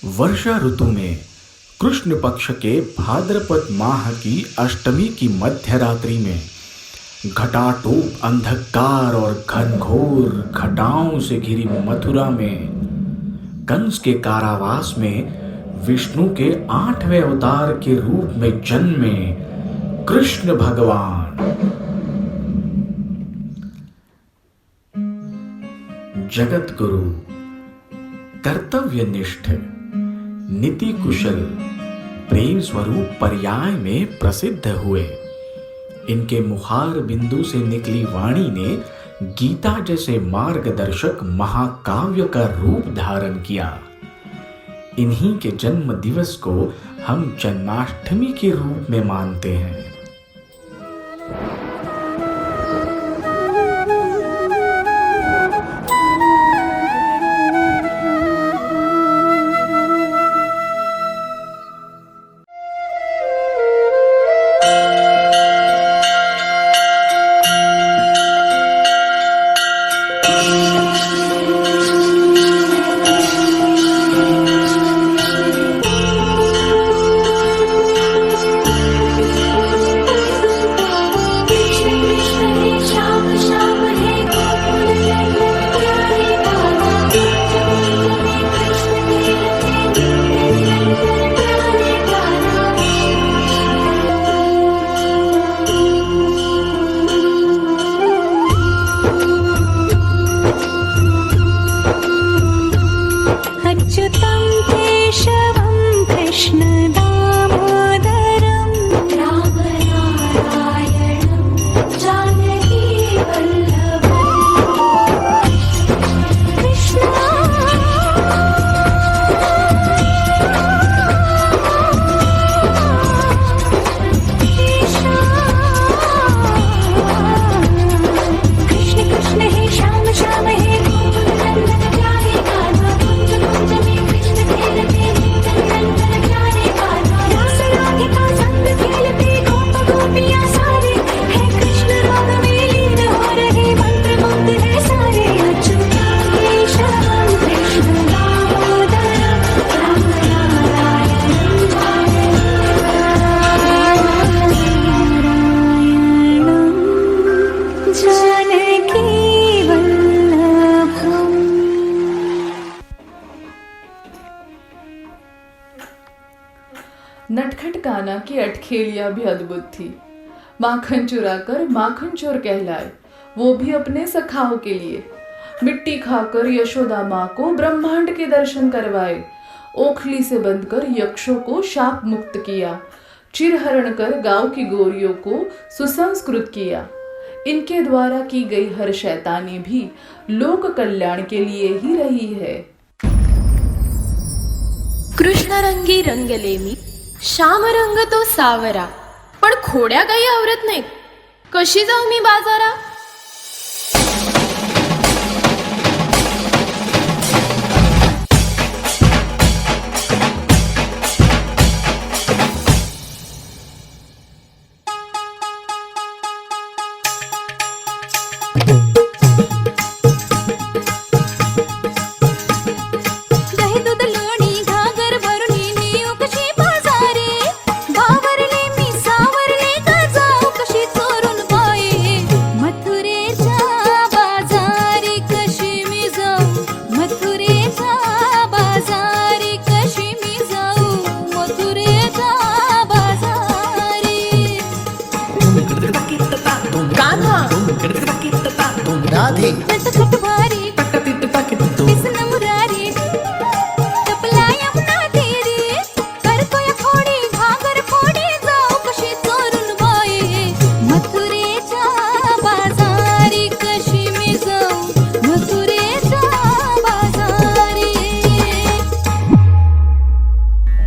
वर्षा ऋतु में कृष्ण पक्ष के भाद्रपद माह की अष्टमी की मध्य रात्रि में घटाटोप अंधकार और घनघोर घटाओं से घिरी मथुरा में कंस के कारावास में विष्णु के 8वें अवतार के रूप में जन्मे कृष्ण भगवान जगत गुरु, कर्तव्यनिष्ठ, नीति कुशल, प्रेम स्वरूप पर्याय में प्रसिद्ध हुए। इनके मुखार बिंदु से निकली वाणी ने गीता जैसे मार्गदर्शक महाकाव्य का रूप धारण किया। इन्हीं के जन्म दिवस को हम जन्माष्टमी के रूप में मानते हैं। नटखट कान्हा की अटखेलियां भी अद्भुत थी। माखन चुराकर माखन चोर कहलाए, वो भी अपने सखाओं के लिए। मिट्टी खाकर यशोदा माँ को ब्रह्मांड के दर्शन करवाए। ओखली से बंधकर यक्षों को शाप मुक्त किया। चिरहरण कर गांव की गोरियों को सुसंस्कृत किया। इनके द्वारा की गई हर शैतानी भी लोक कल्याण के लिए ही रही है। कृष्ण रंगी रंगलेमी, श्याम रंग तो सावरा, पण खोड्या काही आवरत नाही, कशी जाऊ मी बाजारा?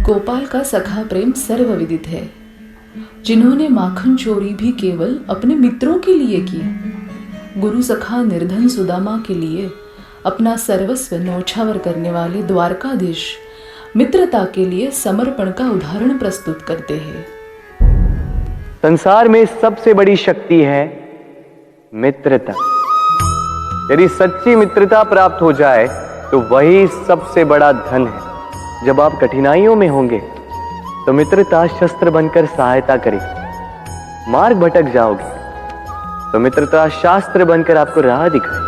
गोपाल का सखा प्रेम सर्वविदित है। जिन्होंने माखन चोरी भी केवल अपने मित्रों के लिए की। गुरु सखा निर्धन सुदामा के लिए अपना सर्वस्व न्यौछावर करने वाले द्वारकाधीश मित्रता के लिए समर्पण का उदाहरण प्रस्तुत करते हैं। संसार में सबसे बड़ी शक्ति है मित्रता। यदि सच्ची मित्रता प्राप्त हो जाए तो वही सबसे बड़ा धन है। जब आप कठिनाइयों में होंगे तो मित्रता शस्त्र बनकर सहायता करेगी। मार्ग भटक जाओगे तो मित्रता शास्त्र बनकर आपको राह दिखाए।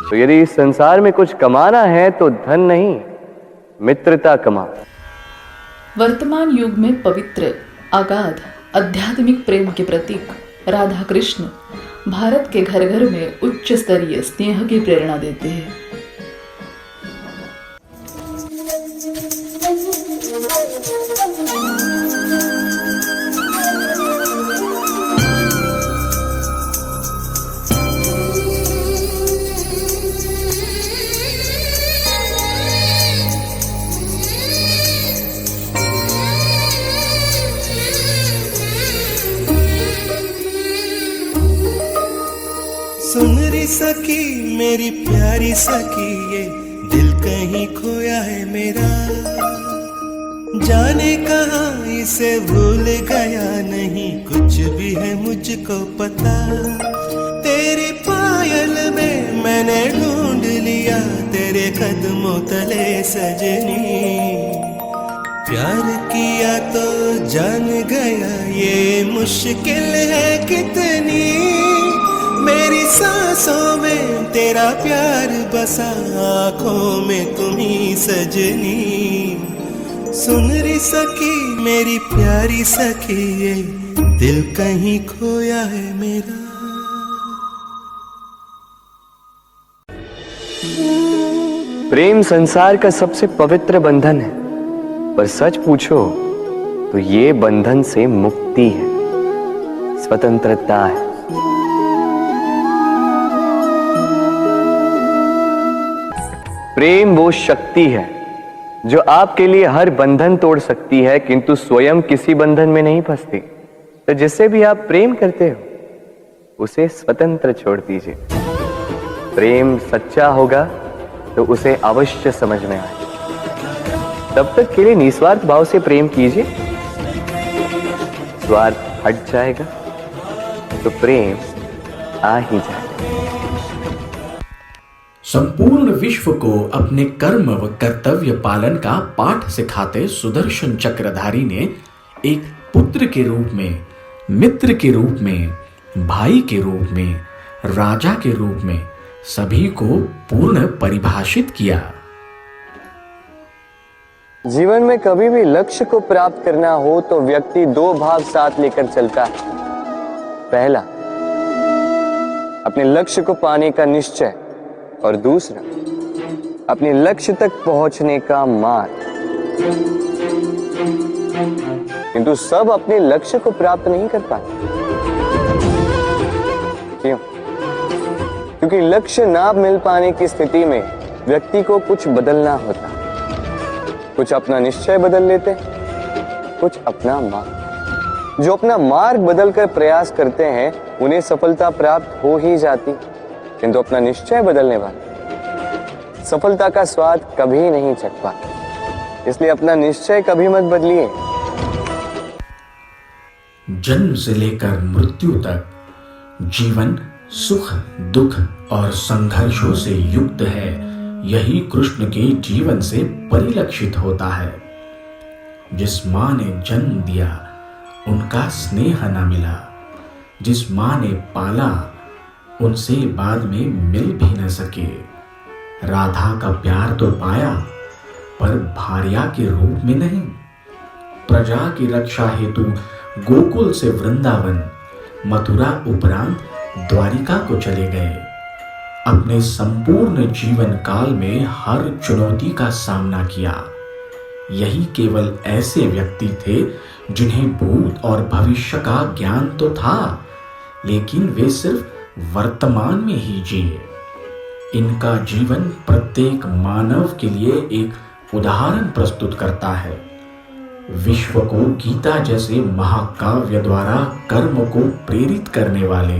तो यदि इस संसार में कुछ कमाना है तो धन नहीं, मित्रता कमाओ। वर्तमान युग में पवित्र, अगाध, आध्यात्मिक प्रेम के प्रतीक राधा कृष्ण भारत के घर घर में उच्च स्तरीय स्नेह की प्रेरणा देते हैं। सुन री सखी मेरी प्यारी सखी, ये दिल कहीं खोया है मेरा, जाने कहाँ इसे भूल गया, नहीं कुछ भी है मुझको पता। तेरी पायल में मैंने ढूंढ लिया तेरे कदमों तले सजनी, प्यार किया तो जान गया ये मुश्किल है कितनी, मेरी सांसों में तेरा प्यार बसा, आँखों में तुम्ही सजनी। सुन री सखी मेरी प्यारी सखी, ये दिल कहीं खोया है मेरा। प्रेम संसार का सबसे पवित्र बंधन है, पर सच पूछो तो ये बंधन से मुक्ति है, स्वतंत्रता है। प्रेम वो शक्ति है जो आपके लिए हर बंधन तोड़ सकती है, किंतु स्वयं किसी बंधन में नहीं फंसती। तो जिससे भी आप प्रेम करते हो उसे स्वतंत्र छोड़ दीजिए। प्रेम सच्चा होगा तो उसे अवश्य समझ में आए। तब तक के लिए निस्वार्थ भाव से प्रेम कीजिए, स्वार्थ हट जाएगा तो प्रेम आ ही जाएगा। संपूर्ण विश्व को अपने कर्म व कर्तव्य पालन का पाठ सिखाते सुदर्शन चक्रधारी ने एक पुत्र के रूप में, मित्र के रूप में, भाई के रूप में, राजा के रूप में सभी को पूर्ण परिभाषित किया। जीवन में कभी भी लक्ष्य को प्राप्त करना हो तो व्यक्ति दो भाव साथ लेकर चलता है। पहला, अपने लक्ष्य को पाने का निश्चय, और दूसरा, अपने लक्ष्य तक पहुंचने का मार्ग। किंतु सब अपने लक्ष्य को प्राप्त नहीं कर पाते। क्यों? क्योंकि लक्ष्य ना मिल पाने की स्थिति में व्यक्ति को कुछ बदलना होता। कुछ अपना निश्चय बदल लेते, कुछ अपना मार्ग। जो अपना मार्ग बदलकर प्रयास करते हैं उन्हें सफलता प्राप्त हो ही जाती, किंतु अपना निश्चय बदलने वाले सफलता का स्वाद कभी नहीं चख पाते। इसलिए अपना निश्चय कभी मत बदलिए। जन्म से लेकर मृत्यु तक जीवन सुख, दुख और संघर्षों से युक्त है। यही कृष्ण के जीवन से परिलक्षित होता है। जिस मां ने जन्म दिया उनका स्नेह न मिला, जिस मां ने पाला उनसे बाद में मिल भी न सके। राधा का प्यार तो पाया पर भार्या के रूप में नहीं। प्रजा की रक्षा हेतु गोकुल से वृंदावन, मथुरा उपरांत द्वारिका को चले गए। अपने संपूर्ण जीवन काल में हर चुनौती का सामना किया। यही केवल ऐसे व्यक्ति थे जिन्हें भूत और भविष्य का ज्ञान तो था, लेकिन वे सिर्फ वर्तमान में ही जिए। इनका जीवन प्रत्येक मानव के लिए एक उदाहरण प्रस्तुत करता है। विश्व को गीता जैसे महाकाव्य द्वारा कर्म को प्रेरित करने वाले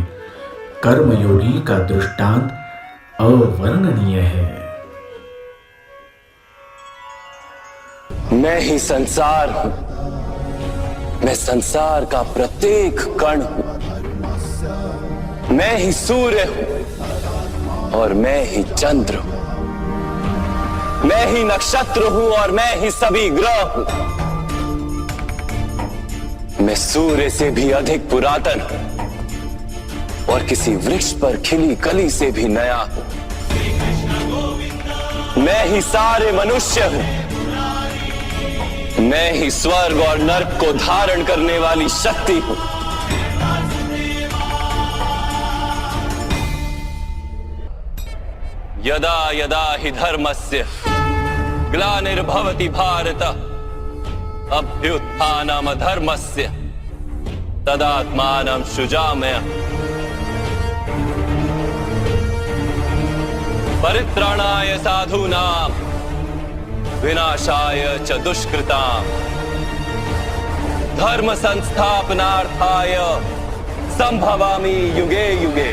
कर्मयोगी का दृष्टांत अवर्णनीय है। मैं ही संसार हूं, मैं संसार का प्रत्येक कण हूं, मैं ही सूर्य हूं और मैं ही चंद्र हूं। मैं ही नक्षत्र हूं और मैं ही सभी ग्रह हूं। मैं सूर्य से भी अधिक पुरातन हूं और किसी वृक्ष पर खिली कली से भी नया हूं। मैं ही सारे मनुष्य हूं। मैं ही स्वर्ग और नर्क को धारण करने वाली शक्ति हूं। यदा यदा हि धर्मस्य ग्लानिर्भवति भारत अभ्युत्थानम् अधर्मस्य तदात्मानं सृजाम्यहम्। परित्राणाय साधूनां विनाशाय च दुष्कृतां धर्म संस्थापनार्थाय संभवामि युगे युगे।